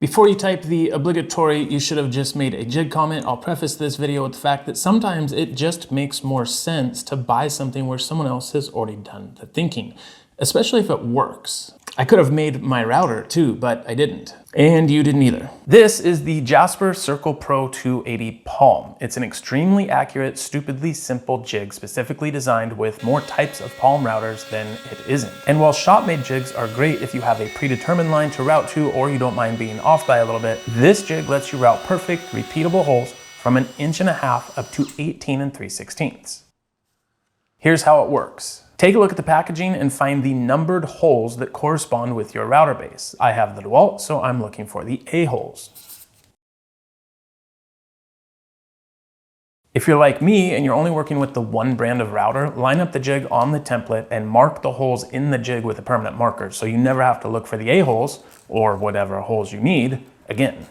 Before you type the obligatory "you should have just made a jig" comment, I'll preface this video with the fact that sometimes it just makes more sense to buy something where someone else has already done the thinking, especially if it works. I could have made my router too, but I didn't. And you didn't either. This is the Jasper Circle Pro 280 Palm. It's an extremely accurate, stupidly simple jig specifically designed with more types of palm routers than it isn't. And while shop-made jigs are great if you have a predetermined line to route to or you don't mind being off by a little bit, this jig lets you route perfect, repeatable holes from 1.5 inches up to 18 3/16. Here's how it works. Take a look at the packaging and find the numbered holes that correspond with your router base. I have the DeWalt, so I'm looking for the A holes. If you're like me and you're only working with the one brand of router, line up the jig on the template and mark the holes in the jig with a permanent marker so you never have to look for the A holes, or whatever holes you need, again.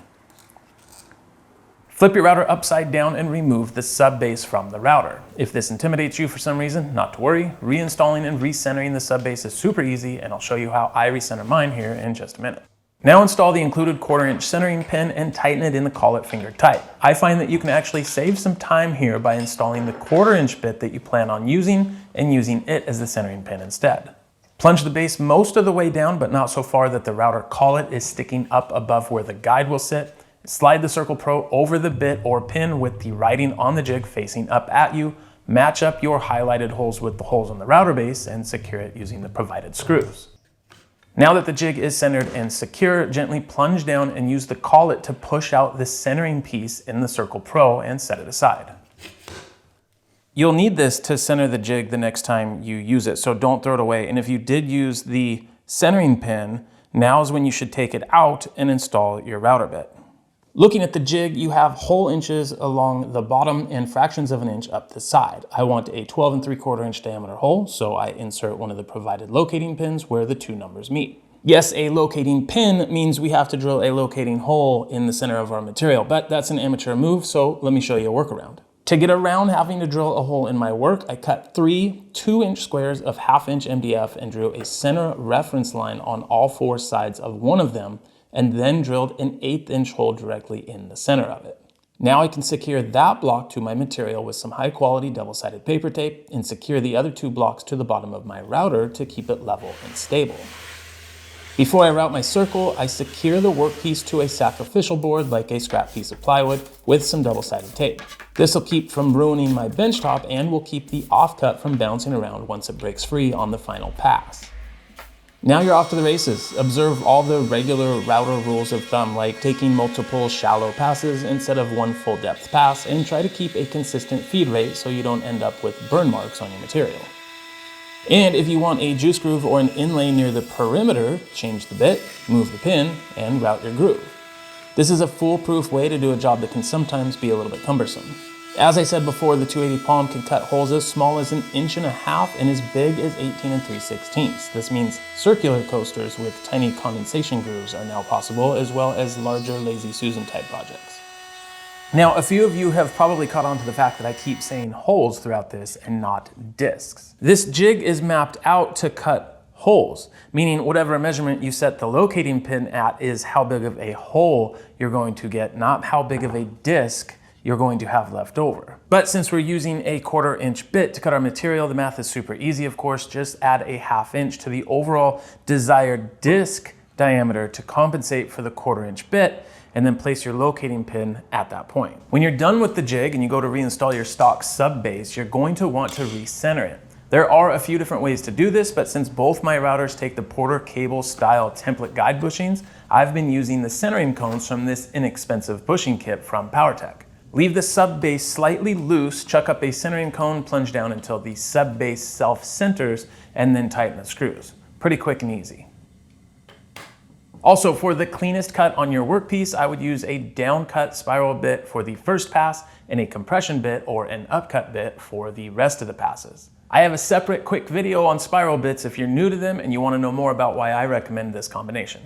Flip your router upside down and remove the subbase from the router. If this intimidates you for some reason, not to worry. Reinstalling and recentering the subbase is super easy, and I'll show you how I recenter mine here in just a minute. Now install the included 1/4 inch centering pin and tighten it in the collet finger tight. I find that you can actually save some time here by installing the 1/4 inch bit that you plan on using and using it as the centering pin instead. Plunge the base most of the way down, but not so far that the router collet is sticking up above where the guide will sit. Slide the Circle Pro over the bit or pin with the writing on the jig facing up at you. Match up your highlighted holes with the holes on the router base and secure it using the provided screws. Now that the jig is centered and secure, gently plunge down and use the collet to push out the centering piece in the Circle Pro and set it aside. You'll need this to center the jig the next time you use it, so don't throw it away. And if you did use the centering pin, now is when you should take it out and install your router bit. Looking at the jig, you have whole inches along the bottom and fractions of an inch up the side. I want a 12 3/4 inch diameter hole, so I insert one of the provided locating pins where the two numbers meet. Yes, a locating pin means we have to drill a locating hole in the center of our material, but that's an amateur move, so let me show you a workaround. To get around having to drill a hole in my work, I cut 3 2-inch squares of 1/2 inch MDF and drew a center reference line on all 4 sides of one of them, and then drilled an 1/8 inch hole directly in the center of it. Now I can secure that block to my material with some high quality double-sided paper tape and secure the other 2 blocks to the bottom of my router to keep it level and stable. Before I route my circle, I secure the workpiece to a sacrificial board like a scrap piece of plywood with some double-sided tape. This will keep from ruining my benchtop and will keep the offcut from bouncing around once it breaks free on the final pass. Now you're off to the races. Observe all the regular router rules of thumb, like taking multiple shallow passes instead of one full depth pass, and try to keep a consistent feed rate so you don't end up with burn marks on your material. And if you want a juice groove or an inlay near the perimeter, change the bit, move the pin, and route your groove. This is a foolproof way to do a job that can sometimes be a little bit cumbersome. As I said before, the 280 Palm can cut holes as small as 1.5 inches and as big as 18 3/16. This means circular coasters with tiny condensation grooves are now possible, as well as larger Lazy Susan type projects. Now, a few of you have probably caught on to the fact that I keep saying holes throughout this and not discs. This jig is mapped out to cut holes, meaning whatever measurement you set the locating pin at is how big of a hole you're going to get, not how big of a disc you're going to have left over. But since we're using a 1/4 inch bit to cut our material, the math is super easy, of course. Just add a 1/2 inch to the overall desired disc diameter to compensate for the 1/4 inch bit, and then place your locating pin at that point. When you're done with the jig and you go to reinstall your stock sub base, you're going to want to recenter it. There are a few different ways to do this, but since both my routers take the Porter cable style template guide bushings, I've been using the centering cones from this inexpensive bushing kit from PowerTech. Leave the sub base slightly loose, chuck up a centering cone, plunge down until the sub base self-centers, and then tighten the screws. Pretty quick and easy. Also, for the cleanest cut on your workpiece, I would use a downcut spiral bit for the first pass and a compression bit or an upcut bit for the rest of the passes. I have a separate quick video on spiral bits if you're new to them and you want to know more about why I recommend this combination.